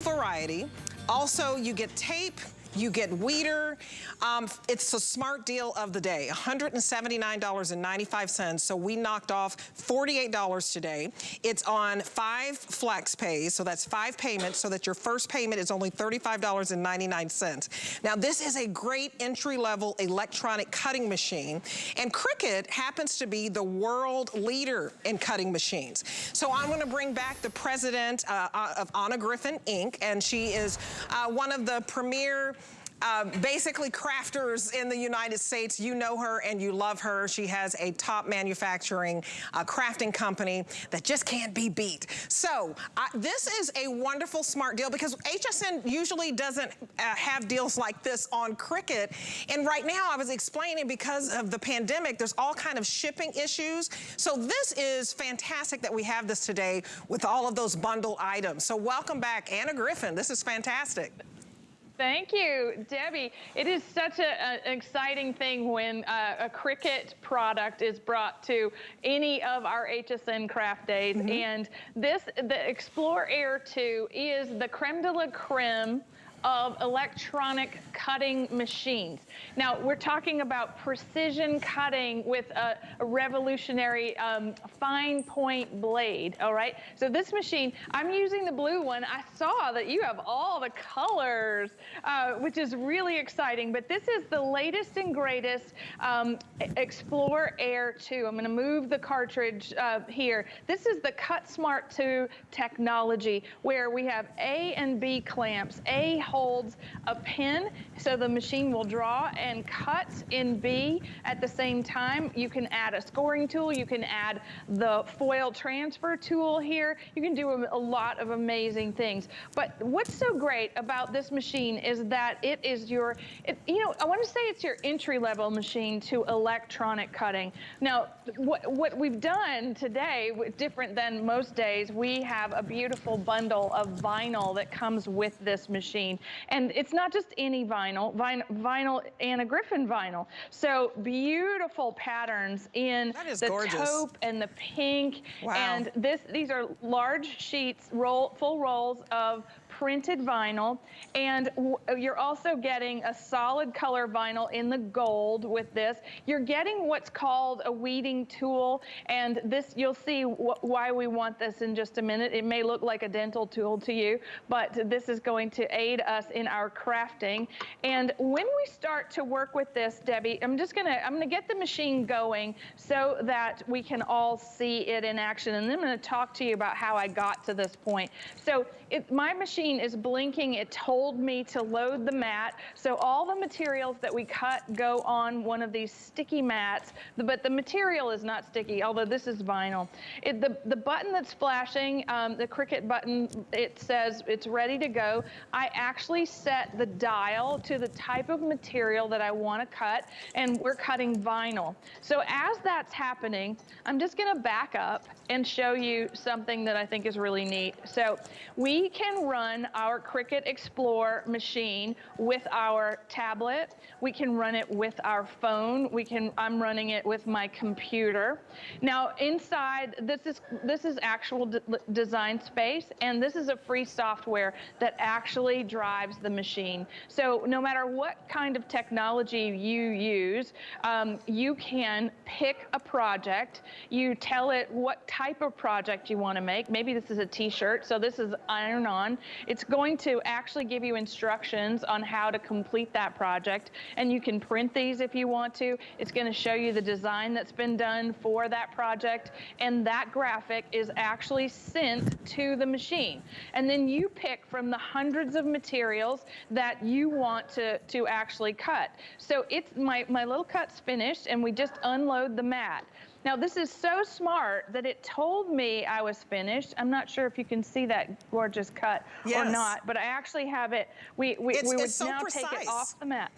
variety. Also, you get tape, you get weeder. It's a smart deal of the day, $179.95. So we knocked off $48 today. It's on 5 flex pays, so that's 5 payments, so that your first payment is only $35.99. Now this is a great entry-level electronic cutting machine, and Cricut happens to be the world leader in cutting machines. So I'm gonna bring back the president of Griffin Inc., and she is one of the premier basically crafters in the United States. You know her and you love her. She has a top manufacturing crafting company that just can't be beat. So this is a wonderful smart deal because HSN usually doesn't have deals like this on Cricut. And right now I was explaining, because of the pandemic, there's all kind of shipping issues. So this is fantastic that we have this today with all of those bundle items. So welcome back, Anna Griffin. This is fantastic. Thank you, Debbie. It is such an exciting thing when a Cricut product is brought to any of our HSN craft days. And the Explore Air 2 is the creme de la creme of electronic cutting machines. Now, we're talking about precision cutting with a revolutionary fine point blade, all right? So this machine, I'm using the blue one. I saw that you have all the colors, which is really exciting, but this is the latest and greatest Explore Air 2. I'm gonna move the cartridge here. This is the Cut Smart 2 technology, where we have A and B clamps. A holds a pin so the machine will draw and cut in B at the same time. You can add a scoring tool, you can add the foil transfer tool here. You can do a lot of amazing things. But what's so great about this machine is that it is your, you know, I want to say it's your entry-level machine to electronic cutting. Now, what we've done today, different than most days, we have a beautiful bundle of vinyl that comes with this machine. And it's not just any vinyl, Anna Griffin vinyl. So beautiful patterns in the taupe and the pink. Wow. And these are large sheets, full rolls of printed vinyl, and you're also getting a solid color vinyl in the gold with this. You're getting what's called a weeding tool, and this, you'll see why we want this in just a minute. It may look like a dental tool to you, but this is going to aid us in our crafting. And when we start to work with this, Debbie, I'm gonna get the machine going so that we can all see it in action, and then I'm gonna talk to you about how I got to this point. So my machine is blinking. It told me to load the mat. So all the materials that we cut go on one of these sticky mats, but the material is not sticky, although this is vinyl. The button that's flashing, the Cricut button, it says it's ready to go. I actually set the dial to the type of material that I want to cut, and we're cutting vinyl. So as that's happening, I'm just going to back up and show you something that I think is really neat. So we can run our Cricut Explore machine with our tablet. We can run it with our phone. I'm running it with my computer. Now inside, this is actual design space, and this is a free software that actually drives the machine. So no matter what kind of technology you use, you can pick a project. You tell it what type of project you want to make. Maybe this is a t-shirt, so this is Ironon. It's going to actually give you instructions on how to complete that project, and you can print these if you want to. It's going to show you the design that's been done for that project, and that graphic is actually sent to the machine. And then you pick from the hundreds of materials that you want to actually cut. So it's my little cut's finished, and we just unload the mat. Now this is so smart that it told me I was finished. I'm not sure if you can see that gorgeous cut or not, but I actually have it. We would so now take it off the mat.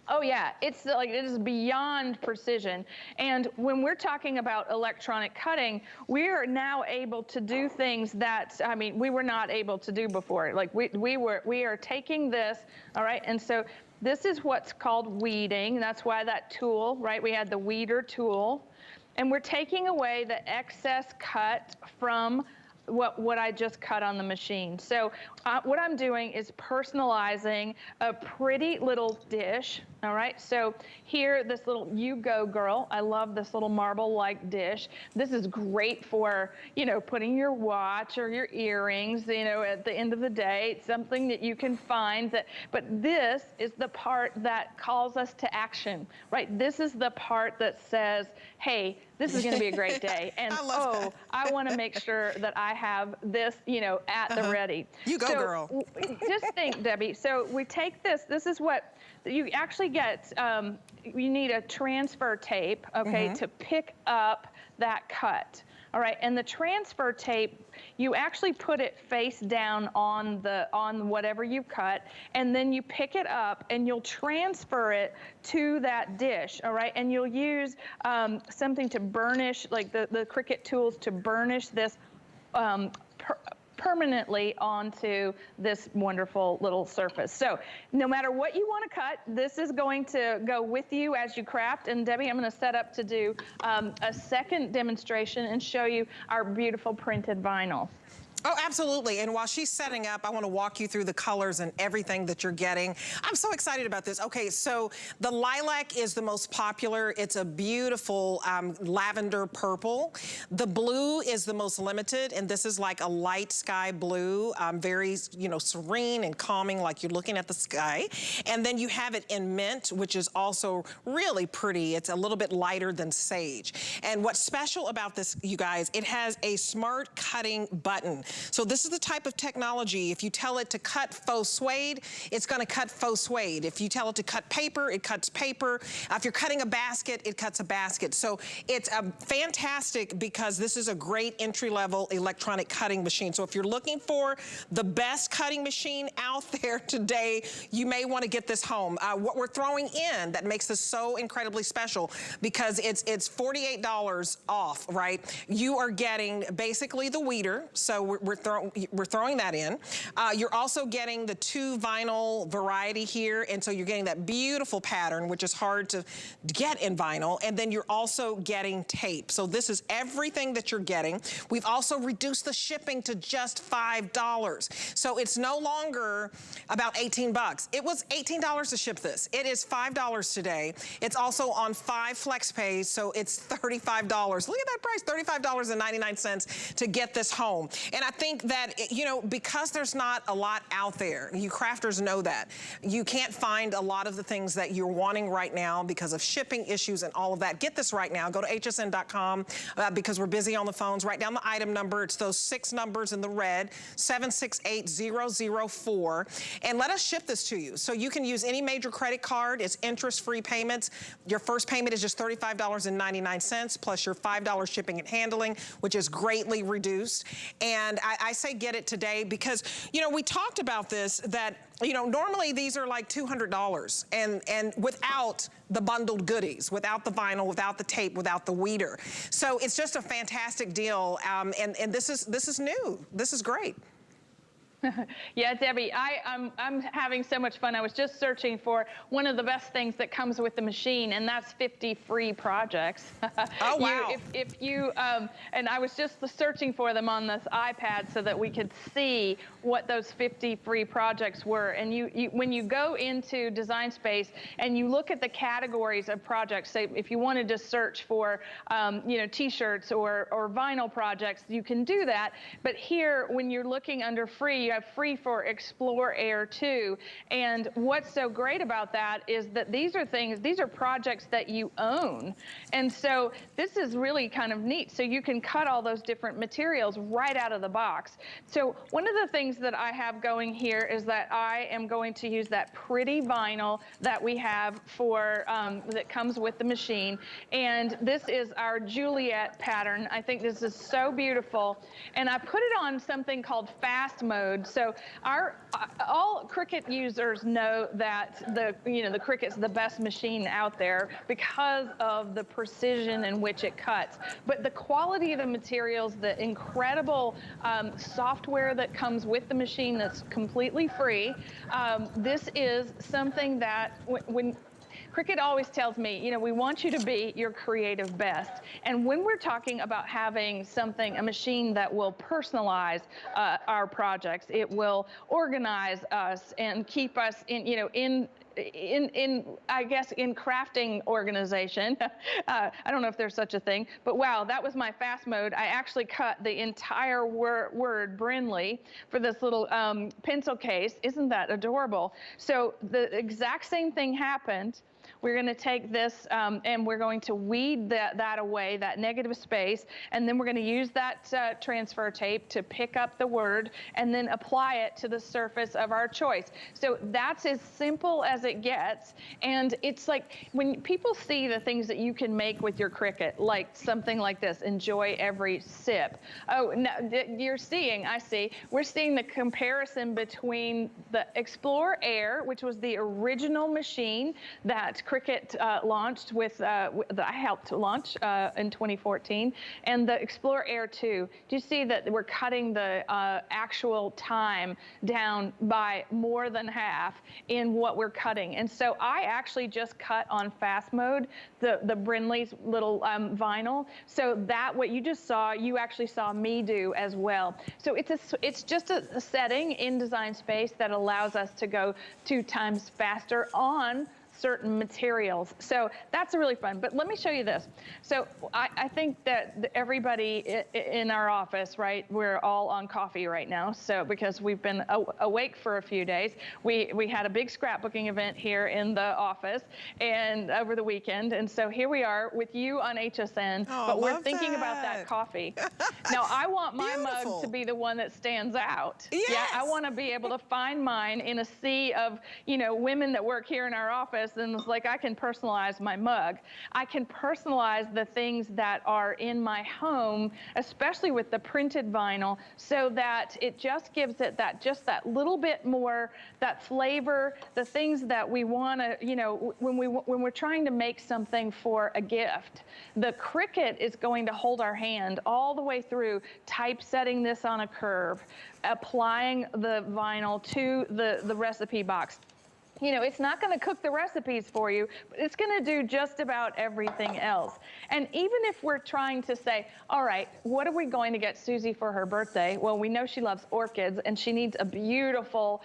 Oh yeah, it's like, it is beyond precision. And when we're talking about electronic cutting, we are now able to do things that, I mean, we were not able to do before. Like we are taking this, all right, and so this is what's called weeding. That's why that tool, right? We had the weeder tool, and we're taking away the excess cut from what I just cut on the machine. So what I'm doing is personalizing a pretty little dish. All right, so here, this little You Go Girl. I love this little marble-like dish. This is great for, you know, putting your watch or your earrings, you know, at the end of the day. It's something that you can find that, but this is the part that calls us to action, right? This is the part that says, hey, this is gonna be a great day. And I wanna make sure that I have this, you know, at the ready. You go, girl. Just think, Debbie, so we take this is what, you actually get, you need a transfer tape, okay, to pick up that cut. All right, and the transfer tape, you actually put it face down on whatever you've cut, and then you pick it up and you'll transfer it to that dish, all right? And you'll use something to burnish, like the Cricut tools to burnish this permanently onto this wonderful little surface. So no matter what you want to cut, this is going to go with you as you craft. And Debbie, I'm going to set up to do a second demonstration and show you our beautiful printed vinyl. Oh, absolutely. And while she's setting up, I want to walk you through the colors and everything that you're getting. I'm so excited about this. Okay, so the lilac is the most popular. It's a beautiful lavender purple. The blue is the most limited, and this is like a light sky blue, very, you know, serene and calming, like you're looking at the sky. And then you have it in mint, which is also really pretty. It's a little bit lighter than sage. And what's special about this, you guys, it has a smart cutting button. So this is the type of technology, if you tell it to cut faux suede, it's gonna cut faux suede. If you tell it to cut paper, it cuts paper. If you're cutting a basket, it cuts a basket. So it's fantastic because this is a great entry-level electronic cutting machine. So if you're looking for the best cutting machine out there today, you may wanna get this home. What we're throwing in that makes this so incredibly special, because it's $48 off, right? You are getting basically the weeder, so we're throwing that in. You're also getting the 2 vinyl variety here, and so you're getting that beautiful pattern, which is hard to get in vinyl, and then you're also getting tape. So this is everything that you're getting. We've also reduced the shipping to just $5. So it's no longer about 18 bucks. It was $18 to ship this. It is $5 today. It's also on 5 flex pays, so it's $35. Look at that price, $35.99 to get this home. And I think that, you know, because there's not a lot out there, you crafters know that. You can't find a lot of the things that you're wanting right now because of shipping issues and all of that. Get this right now. Go to hsn.com because we're busy on the phones. Write down the item number. It's those 6 numbers in the red, 768004. And let us ship this to you. So you can use any major credit card. It's interest-free payments. Your first payment is just $35.99 plus your $5 shipping and handling, which is greatly reduced. And I say get it today because, you know, we talked about this, that, you know, normally these are like $200 and without the bundled goodies, without the vinyl, without the tape, without the weeder. So it's just a fantastic deal. And this is new. This is great. Yeah, Debbie, I'm having so much fun. I was just searching for one of the best things that comes with the machine, and that's 50 free projects. Oh, wow. If you, and I was just searching for them on this iPad so that we could see what those 50 free projects were. And when you go into Design Space and you look at the categories of projects, say if you wanted to search for, you know, t-shirts or vinyl projects, you can do that. But here, when you're looking under free, you have free for Explore Air 2. And what's so great about that is that these are projects that you own. And so this is really kind of neat. So you can cut all those different materials right out of the box. So one of the things that I have going here is that I am going to use that pretty vinyl that we have for, that comes with the machine. And this is our Juliet pattern. I think this is so beautiful. And I put it on something called fast mode. So all Cricut users know that the Cricut's the best machine out there because of the precision in which it cuts. But the quality of the materials, the incredible software that comes with the machine that's completely free, this is something that when Cricut always tells me, you know, we want you to be your creative best. And when we're talking about having something, a machine that will personalize our projects, it will organize us and keep us in, you know, in I guess in crafting organization. I don't know if there's such a thing, but wow, that was my fast mode. I actually cut the entire word Brinley for this little pencil case. Isn't that adorable? So the exact same thing happened. We're going to take this and we're going to weed that away, that negative space, and then we're going to use that transfer tape to pick up the word and then apply it to the surface of our choice. So that's as simple as it gets. And it's like when people see the things that you can make with your Cricut, like something like this, enjoy every sip. Oh, no, you're seeing, I see, we're seeing the comparison between the Explore Air, which was the original machine that Cricut launched with, I helped launch in 2014, and the Explore Air 2. Do you see that we're cutting the actual time down by more than half in what we're cutting? And so I actually just cut on fast mode the Brinley's little vinyl. So that what you just saw, you actually saw me do as well. So it's just a setting in Design Space that allows us to go 2 times faster on certain materials. So that's really fun. But let me show you this. So I think that everybody in our office, right, we're all on coffee right now. So because we've been awake for a few days, we had a big scrapbooking event here in the office and over the weekend. And so here we are with you on HSN, but we're thinking about that coffee. Now I want my mug to be the one that stands out. Yes. Yeah, I want to be able to find mine in a sea of, you know, women that work here in our office. And it's like I can personalize my mug. I can personalize the things that are in my home, especially with the printed vinyl, so that it just gives it just that little bit more, that flavor, the things that we want to, you know, when we're trying to make something for a gift. The Cricut is going to hold our hand all the way through, typesetting this on a curve, applying the vinyl to the recipe box. You know, it's not going to cook the recipes for you, but it's going to do just about everything else. And even if we're trying to say, all right, what are we going to get Susie for her birthday? Well, we know she loves orchids and she needs a beautiful,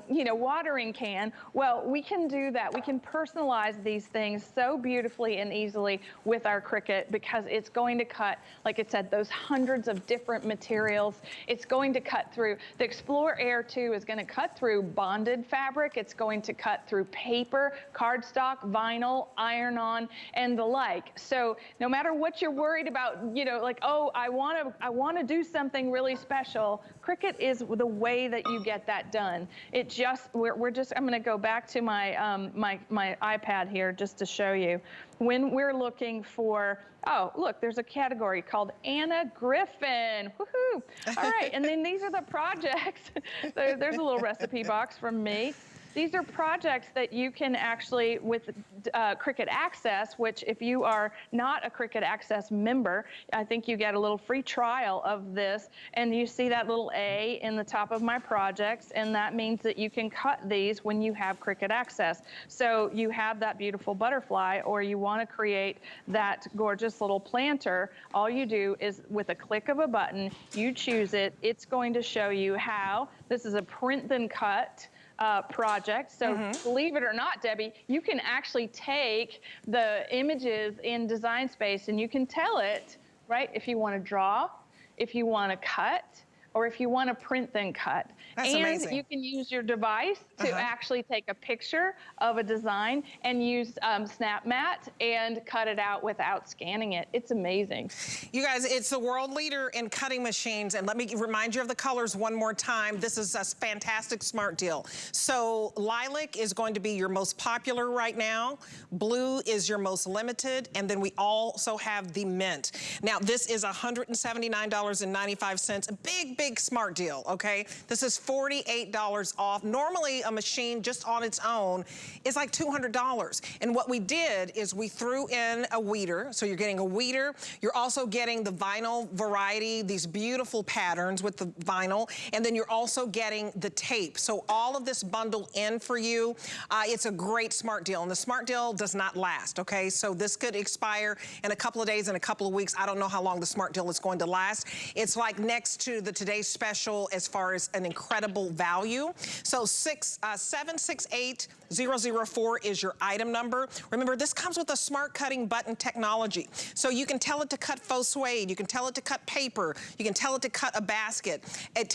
you know, watering can. Well, we can do that. We can personalize these things so beautifully and easily with our Cricut because it's going to cut, like I said, those hundreds of different materials. It's going to cut through. The Explore Air 2 is going to cut through bonded fabric. It's going to cut through paper, cardstock, vinyl, iron-on, and the like. So no matter what you're worried about, you know, like, oh, I want to do something really special, Cricut is the way that you get that done. It just, we're just, I'm going to go back to my, my iPad here just to show you. When we're looking for, oh, look, there's a category called Anna Griffin. Woohoo! All right, and then these are the projects. There's a little recipe box from me. These are projects that you can actually, with Cricut Access, which if you are not a Cricut Access member, I think you get a little free trial of this. And you see that little A in the top of my projects, and that means that you can cut these when you have Cricut Access. So you have that beautiful butterfly, or you want to create that gorgeous little planter. All you do is, with a click of a button, you choose it. It's going to show you how. This is a print then cut project. So believe it or not, Debbie, you can actually take the images in Design Space and you can tell it, right, if you want to draw, if you want to cut, or if you want to print then cut. That's amazing. You can use your device to actually take a picture of a design and use Snap Mat and cut it out without scanning it. It's amazing. You guys, it's the world leader in cutting machines, and let me remind you of the colors one more time. This is a fantastic smart deal. So lilac is going to be your most popular right now. Blue is your most limited, and then we also have the mint. Now, this is $179.95, a big big smart deal, okay? This is $48 off. Normally, a machine just on its own is like $200. And what we did is we threw in a weeder. So you're getting a weeder. You're also getting the vinyl variety, these beautiful patterns with the vinyl. And then you're also getting the tape. So all of this bundled in for you. It's a great smart deal. And the smart deal does not last, okay? So this could expire in a couple of days, in a couple of weeks. I don't know how long the smart deal is going to last. It's like next to the today's special as far as an incredible value. So 768004 is your item number. Remember, this comes with a smart cutting button technology. So you can tell it to cut faux suede, you can tell it to cut paper, you can tell it to cut a basket. It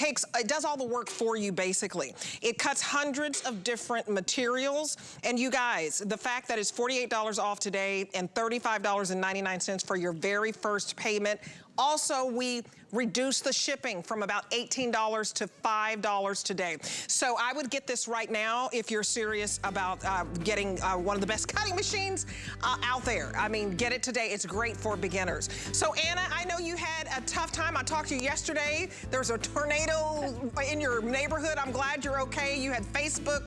does all the work for you, basically. It cuts hundreds of different materials. And you guys, the fact that it's $48 off today and $35.99 for your very first payment. Also, we reduced the shipping from about $18 to $5 today. So I would get this right now if you're serious about getting one of the best cutting machines out there. I mean, get it today. It's great for beginners. So Anna, I know you had a tough time. I talked to you yesterday. There's a tornado in your neighborhood. I'm glad you're okay. You had Facebook